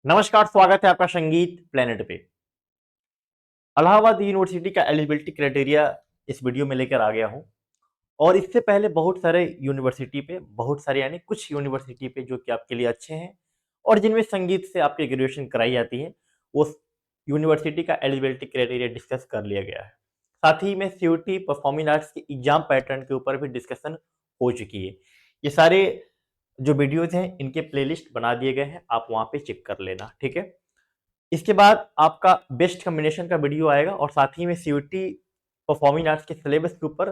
नमस्कार, स्वागत है आपका संगीत प्लेनेट पे। इलाहाबाद यूनिवर्सिटी का एलिजिबिलिटी क्राइटेरिया इस वीडियो में लेकर आ गया हूँ। और इससे पहले बहुत सारे यूनिवर्सिटी पे, बहुत सारे यानी कुछ यूनिवर्सिटी पे जो कि आपके लिए अच्छे हैं और जिनमें संगीत से आपकी ग्रेजुएशन कराई जाती है, उस यूनिवर्सिटी का एलिजिबिलिटी क्राइटेरिया डिस्कस कर लिया गया है। साथ ही में सीयूटी परफॉर्मिंग आर्ट्स के एग्जाम पैटर्न के ऊपर भी डिस्कशन हो चुकी है। ये सारे जो वीडियोज हैं इनके प्लेलिस्ट बना दिए गए हैं, आप वहाँ पे चेक कर लेना, ठीक है। इसके बाद आपका बेस्ट कॉम्बिनेशन का वीडियो आएगा और साथ ही में सीयूटी परफॉर्मिंग आर्ट्स के सिलेबस के ऊपर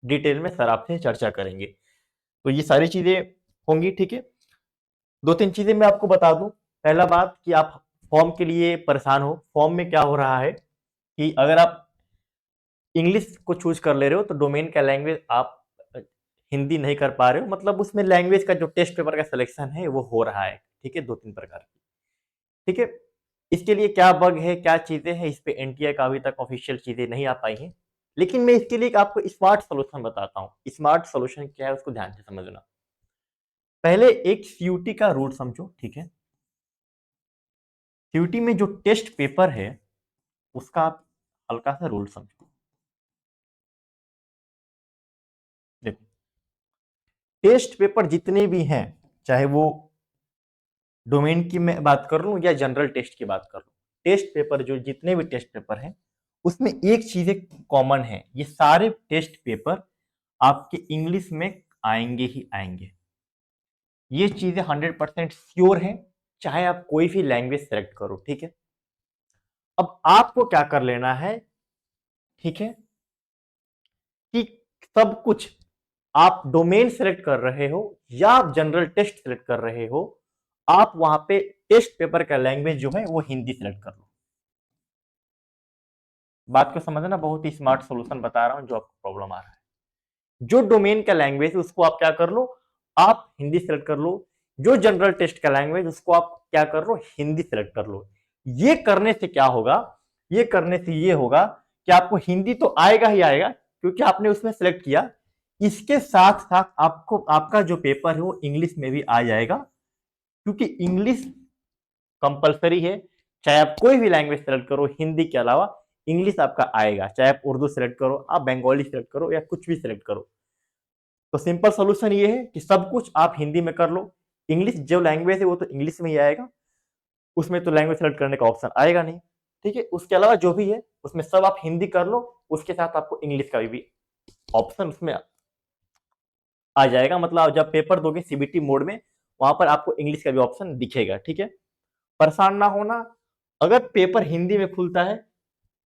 डिटेल में सर आपसे चर्चा करेंगे। तो ये सारी चीजें होंगी, ठीक है। दो तीन चीजें मैं आपको बता दूं। पहला बात कि आप फॉर्म के लिए परेशान हो। फॉर्म में क्या हो रहा है कि अगर आप इंग्लिश को चूज कर ले रहे हो तो डोमेन का लैंग्वेज आप हिंदी नहीं कर पा रहे हो, मतलब उसमें लैंग्वेज का जो टेस्ट पेपर का सिलेक्शन है वो हो रहा है, ठीक है, दो तीन प्रकार की, ठीक है। इसके लिए क्या बग है, क्या चीजें हैं, इस पे एनटीए का अभी तक ऑफिशियल चीजें नहीं आ पाई हैं। लेकिन मैं इसके लिए आपको स्मार्ट सोल्यूशन बताता हूँ। स्मार्ट सोल्यूशन क्या है उसको ध्यान से समझना। पहले एक सीयूटी का रूल समझो, ठीक है। सीयूटी में जो टेस्ट पेपर है उसका आप हल्का सा रूल समझो। देखो, टेस्ट पेपर जितने भी हैं, चाहे वो डोमेन की मैं बात कर लूं या जनरल टेस्ट की बात कर लूं, टेस्ट पेपर जो जितने भी टेस्ट पेपर हैं उसमें एक चीजें कॉमन है, ये सारे टेस्ट पेपर आपके इंग्लिश में आएंगे ही आएंगे। ये चीजें 100% श्योर है, चाहे आप कोई भी लैंग्वेज सेलेक्ट करो, ठीक है। अब आपको क्या कर लेना है, ठीक है, कि सब कुछ आप डोमेन सेलेक्ट कर रहे हो या आप जनरल टेस्ट सेलेक्ट कर रहे हो, आप वहां पे टेस्ट पेपर का लैंग्वेज जो है वो हिंदी सेलेक्ट कर लो। बात को समझना, बहुत ही स्मार्ट सॉल्यूशन बता रहा हूं जो आपको प्रॉब्लम आ रहा है। जो डोमेन का लैंग्वेज उसको आप क्या कर लो, आप हिंदी सेलेक्ट कर लो। जो जनरल टेस्ट का लैंग्वेज उसको आप क्या कर लो, हिंदी सेलेक्ट कर लो। ये करने से क्या होगा, ये करने से ये होगा कि आपको हिंदी तो आएगा ही आएगा क्योंकि आपने उसमें सेलेक्ट किया। इसके साथ साथ आपको आपका जो पेपर है वो इंग्लिश में भी आ जाएगा, क्योंकि इंग्लिश कंपलसरी है। चाहे आप कोई भी लैंग्वेज सेलेक्ट करो हिंदी के अलावा, इंग्लिश आपका आएगा। चाहे आप उर्दू सेलेक्ट करो, आप बंगाली सेलेक्ट करो या कुछ भी सेलेक्ट करो। तो सिंपल सोल्यूशन ये है कि सब कुछ आप हिंदी में कर लो। इंग्लिश जो लैंग्वेज है वो तो इंग्लिश में ही आएगा, उसमें तो लैंग्वेज सेलेक्ट करने का ऑप्शन आएगा नहीं, ठीक है। उसके अलावा जो भी है उसमें सब आप हिंदी कर लो, उसके साथ आपको इंग्लिश का भी ऑप्शन उसमें आ जाएगा। मतलब आप जब पेपर दोगे सीबीटी मोड में, वहां पर आपको इंग्लिश का भी ऑप्शन दिखेगा, ठीक है। परेशान ना होना। अगर पेपर हिंदी में खुलता है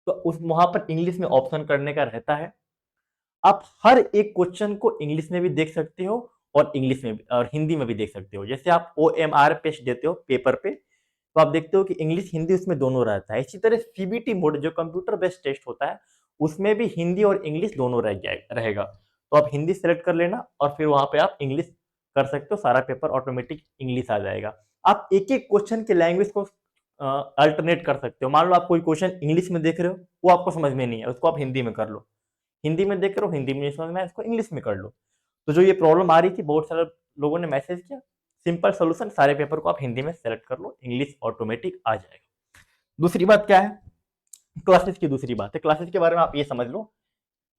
तो उस वहां पर इंग्लिश में ऑप्शन करने का रहता है। आप हर एक क्वेश्चन को इंग्लिश में भी देख सकते हो और इंग्लिश में भी और हिंदी में भी देख सकते हो। जैसे आप OMR पेस्ट देते हो पेपर पे, तो आप देखते हो कि इंग्लिश हिंदी उसमें दोनों रहता है। इसी तरह सीबीटी मोड जो कंप्यूटर बेस्ड टेस्ट होता है उसमें भी हिंदी और इंग्लिश दोनों रहेगा। तो आप हिंदी सेलेक्ट कर लेना और फिर वहां पे आप इंग्लिश कर सकते हो, सारा पेपर ऑटोमेटिक इंग्लिश आ जाएगा। आप एक एक क्वेश्चन के लैंग्वेज को अल्टरनेट कर सकते हो। मान लो आप कोई क्वेश्चन इंग्लिश में देख रहे हो, वो आपको समझ में नहीं है, उसको आप हिंदी में कर लो। हिंदी में देख रहे हो, हिंदी में नहीं समझ में आया, इसको इंग्लिश में कर लो। तो जो ये प्रॉब्लम आ रही थी, बहुत सारे लोगों ने मैसेज किया। सिंपल सोल्यूशन, सारे पेपर को आप हिंदी में सेलेक्ट कर लो, इंग्लिश ऑटोमेटिक आ जाएगा। दूसरी बात क्या है, क्लासेस की दूसरी बात है। क्लासेस के बारे में आप ये समझ लो,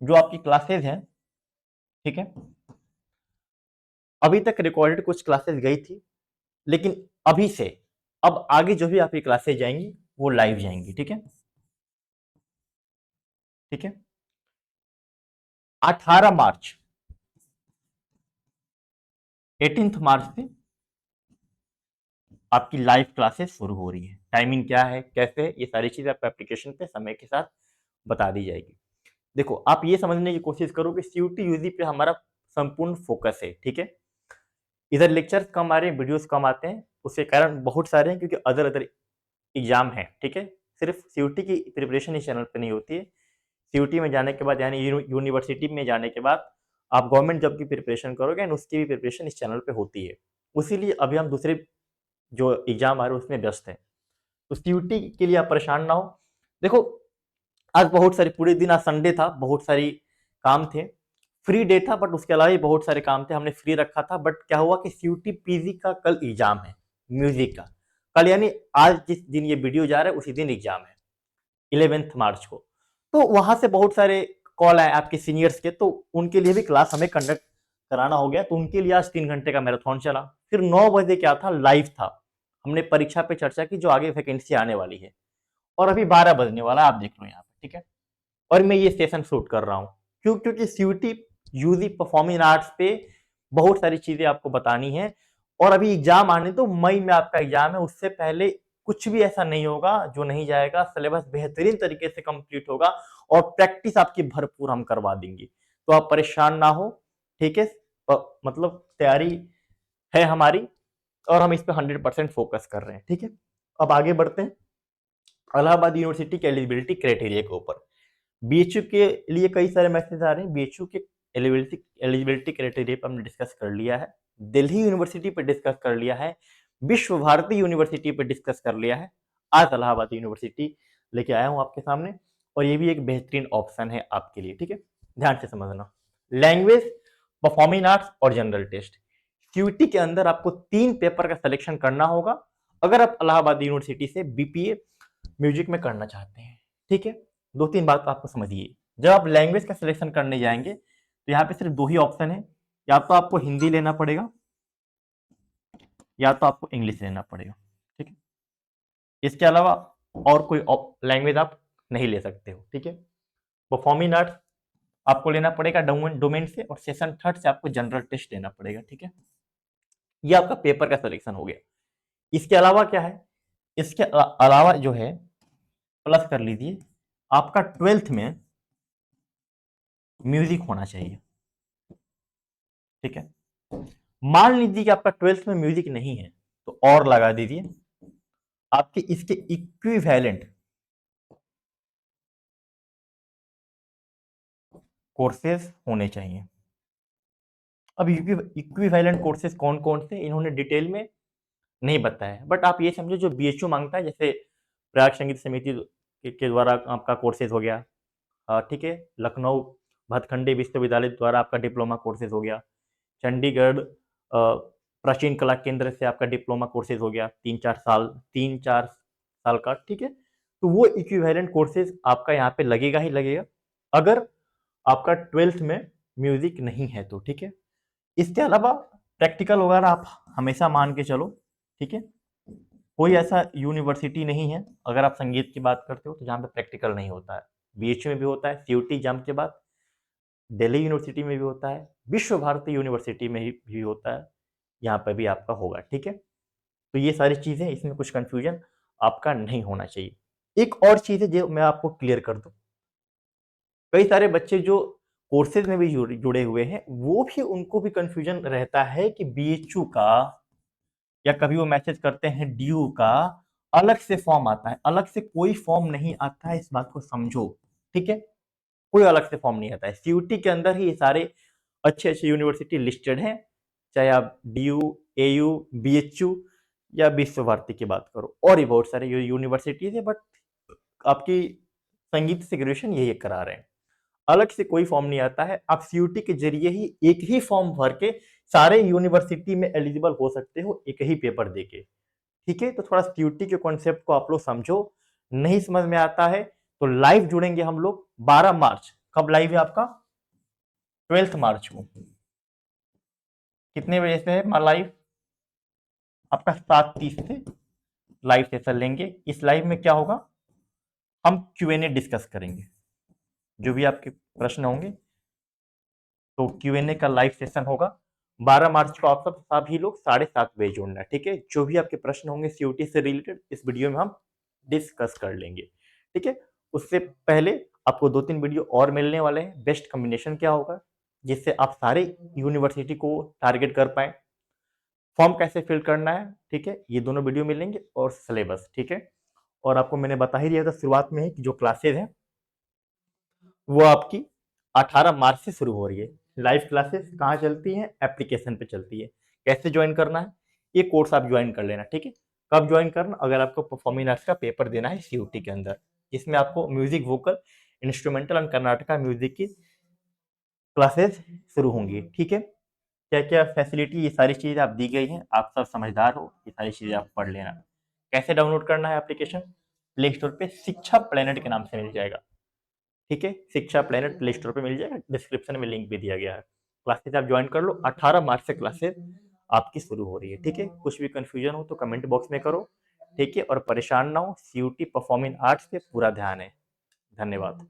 जो आपकी क्लासेस हैं, ठीक है, अभी तक रिकॉर्डेड कुछ क्लासेस गई थी, लेकिन अभी से अब आगे जो भी आपकी क्लासेस जाएंगी वो लाइव जाएंगी, ठीक है, ठीक है। 18 मार्च, 18 मार्च से आपकी लाइव क्लासेस शुरू हो रही है। टाइमिंग क्या है, कैसे है, ये सारी चीजें आपको एप्लीकेशन पे समय के साथ बता दी जाएगी। देखो, आप ये समझने की कोशिश करो कि सीयूटी यूजी पे हमारा संपूर्ण फोकस है, ठीक है। इधर लेक्चर्स कम आ रहे हैं, वीडियोस कम आते हैं, उसके कारण बहुत सारे हैं क्योंकि अदर अदर एग्जाम है, ठीक है। सिर्फ सीयूटी की प्रिपरेशन इस चैनल पे नहीं होती है। सीयूटी में जाने के बाद यानी यूनिवर्सिटी में जाने के बाद आप गवर्नमेंट जॉब की प्रिपरेशन करोगे एंड उसकी भी प्रिपरेशन इस चैनल पे होती है। उसीलिए अभी हम दूसरे जो एग्जाम आ रहे हैं उसमें व्यस्त हैं। तो सीयूटी के लिए आप परेशान ना हो। देखो, आज बहुत सारी, पूरे दिन आज संडे था, बहुत सारी काम थे, फ्री डे था, बट उसके अलावा भी बहुत सारे काम थे, हमने फ्री रखा था। बट क्या हुआ कि सीयूटी पीजी का कल एग्जाम है, म्यूजिक का। कल यानी आज जिस दिन ये वीडियो जा रहा है उसी दिन एग्जाम है 11 मार्च को। तो वहां से बहुत सारे कॉल आए आपके सीनियर्स के, तो उनके लिए भी क्लास हमें कंडक्ट कराना हो गया। तो उनके लिए आज 3 घंटे का मैराथन चला। फिर 9 बजे क्या था, लाइव था। हमने परीक्षा पे चर्चा की जो आगे वैकेंसी आने वाली है। और अभी 12 बजने वाला, आप देख लो यहाँ पे, ठीक है। और मैं ये सेशन शूट कर रहा हूँ क्योंकि सीयूटी यूजी परफॉर्मिंग आर्ट्स पे बहुत सारी चीजें आपको बतानी है। और अभी एग्जाम आने तो मई में आपका एग्जाम है, उससे पहले कुछ भी ऐसा नहीं होगा जो नहीं जाएगा। सिलेबस बेहतरीन तरीके से कंप्लीट होगा और प्रैक्टिस आपकी भरपूर हम करवा देंगे। तो आप परेशान ना हो, ठीक है। मतलब तैयारी है हमारी और हम इस पे 100% फोकस कर रहे हैं, ठीक है। अब आगे बढ़ते हैं इलाहाबाद यूनिवर्सिटी के एलिजिबिलिटी क्राइटेरिया के ऊपर। बीएचयू के लिए कई सारे मैसेज आ रहे हैं। बीएचयू के एलिजिबिलिटी क्राइटेरिया पर हमने डिस्कस कर लिया है, दिल्ली यूनिवर्सिटी पे डिस्कस कर लिया है, विश्व भारती यूनिवर्सिटी पे डिस्कस कर लिया है। आज इलाहाबाद यूनिवर्सिटी लेके आया हूं आपके सामने और ये भी एक बेहतरीन ऑप्शन है आपके लिए, ठीक है। ध्यान से समझना। लैंग्वेज, परफॉर्मिंग आर्ट्स और जनरल टेस्ट। क्यूटी के अंदर आपको 3 पेपर का सिलेक्शन करना होगा अगर आप इलाहाबाद यूनिवर्सिटी से बीपीए म्यूजिक में करना चाहते हैं, ठीक है। 2-3 बात आपको समझिए। जब आप लैंग्वेज का सिलेक्शन करने जाएंगे तो यहाँ पे सिर्फ 2 ही ऑप्शन है, या तो आपको हिंदी लेना पड़ेगा या तो आपको इंग्लिश लेना पड़ेगा, ठीक है। इसके अलावा और कोई लैंग्वेज आप नहीं ले सकते हो, ठीक है। परफॉर्मिंग आर्ट्स आपको लेना पड़ेगा डोमेन से और सेशन 3 से आपको जनरल टेस्ट लेना पड़ेगा, ठीक है। ये आपका पेपर का सिलेक्शन हो गया। इसके अलावा क्या है, इसके अलावा जो है प्लस कर लीजिए, आपका 12th में म्यूजिक होना चाहिए, ठीक है। मान लीजिए कि आपका 12th में म्यूजिक नहीं है तो और लगा दीजिए, आपके इसके इक्विवेलेंट कोर्सेज होने चाहिए। अब इक्विवेलेंट कोर्सेज कौन कौन से इन्होंने डिटेल में नहीं बताया, बट आप ये समझो जो बीएचयू मांगता है, जैसे प्रयाग संगीत समिति के द्वारा आपका कोर्सेज हो गया, ठीक है। लखनऊ भतखंडी विश्वविद्यालय द्वारा आपका डिप्लोमा कोर्सेज हो गया। चंडीगढ़ प्राचीन कला केंद्र से आपका डिप्लोमा कोर्सेज हो गया 3-4 साल का, ठीक है। तो वो इक्विवेलेंट कोर्सेज आपका यहाँ पे लगेगा ही लगेगा अगर आपका 12th में म्यूजिक नहीं है तो, ठीक है। इसके अलावा प्रैक्टिकल वगैरह आप हमेशा मान के चलो, ठीक है। कोई ऐसा यूनिवर्सिटी नहीं है अगर आप संगीत की बात करते हो तो जहाँ पे प्रैक्टिकल नहीं होता है। बीएचयू में भी होता है, सीयूटी एग्जाम के बाद दिल्ली यूनिवर्सिटी में भी होता है, विश्व भारती यूनिवर्सिटी में भी होता है, यहाँ पर भी आपका होगा, ठीक है। तो ये सारी चीजें, इसमें कुछ कंफ्यूजन आपका नहीं होना चाहिए। एक और चीज है जो मैं आपको क्लियर कर दूं, कई सारे बच्चे जो कोर्सेज में भी जुड़े हुए हैं वो भी, उनको भी कंफ्यूजन रहता है कि बीएचयू का, या कभी वो मैसेज करते हैं ड्यू का अलग से फॉर्म आता है। अलग से कोई फॉर्म नहीं आता है, इस बात को समझो, ठीक है। कोई अलग से फॉर्म नहीं आता है। सीयूटी के अंदर ही ये सारे अच्छे अच्छे यूनिवर्सिटी लिस्टेड हैं, चाहे आप डीयू, एयू, बीएचयू या विश्व भारती की बात करो, और भी बहुत सारे यूनिवर्सिटीज है, बट आपकी संगीत से ग्रेजुएशन यही करा रहे हैं। अलग से कोई फॉर्म नहीं आता है। आप सीयूटी के जरिए ही एक ही फॉर्म भर के सारे यूनिवर्सिटी में एलिजिबल हो सकते हो एक ही पेपर देके, ठीक है। तो थोड़ा सीयूटी के कॉन्सेप्ट को आप लोग समझो। नहीं समझ में आता है तो लाइव जुड़ेंगे हम लोग 12 मार्च। कब लाइव है आपका? 12 मार्च को। कितने बजे से है लाइव आपका? 7:30 से लाइव सेशन लेंगे। इस लाइव में क्या होगा, हम क्यूएनए डिस्कस करेंगे। जो भी आपके प्रश्न होंगे तो क्यूएनए का लाइव सेशन होगा 12 मार्च को। आप सब सभी लोग 7:30 बजे जुड़ना, ठीक है। जो भी आपके प्रश्न होंगे सीयूटी से रिलेटेड इस वीडियो में हम डिस्कस कर लेंगे, ठीक है। उससे पहले आपको 2-3 वीडियो और मिलने वाले हैं। बेस्ट कॉम्बिनेशन क्या होगा जिससे आप सारे यूनिवर्सिटी को टारगेट कर पाए, फॉर्म कैसे फिल करना है, ठीक है। ये दोनों वीडियो मिलेंगे और सिलेबस, ठीक है। और आपको मैंने बता ही दिया था शुरुआत में ही कि जो क्लासेज हैं वो आपकी 18 मार्च से शुरू हो रही है। लाइव क्लासेस कहाँ चलती हैं? एप्लीकेशन पे चलती है। कैसे ज्वाइन करना है? ये कोर्स आप ज्वाइन कर लेना, ठीक है। कब ज्वाइन करना? अगर आपको परफॉर्मिंग आर्ट्स का पेपर देना है सीयूटी के अंदर, जिसमें आपको music, vocal, instrumental and Karnataka music की क्लासेस शुरू होंगी, ठीक है। क्या क्या फैसिलिटी, ये सारी चीजें आप दी गई हैं, आप सब समझदार हो, ये सारी चीजें आप पढ़ लेना। कैसे डाउनलोड करना है एप्लीकेशन? प्ले स्टोर पे शिक्षा प्लेनेट के नाम से मिल जाएगा। ठीक है, शिक्षा प्लेनेट प्ले स्टोर पे मिल जाएगा, डिस्क्रिप्शन में लिंक भी दिया गया है। क्लासेस आप ज्वाइन कर लो, 18 मार्च से क्लासेस आपकी शुरू हो रही है। ठीक है, कुछ भी कंफ्यूजन हो तो कमेंट बॉक्स में करो। ठीक है, और परेशान ना हो, CUT परफॉर्मिंग आर्ट्स पे पूरा ध्यान है। धन्यवाद।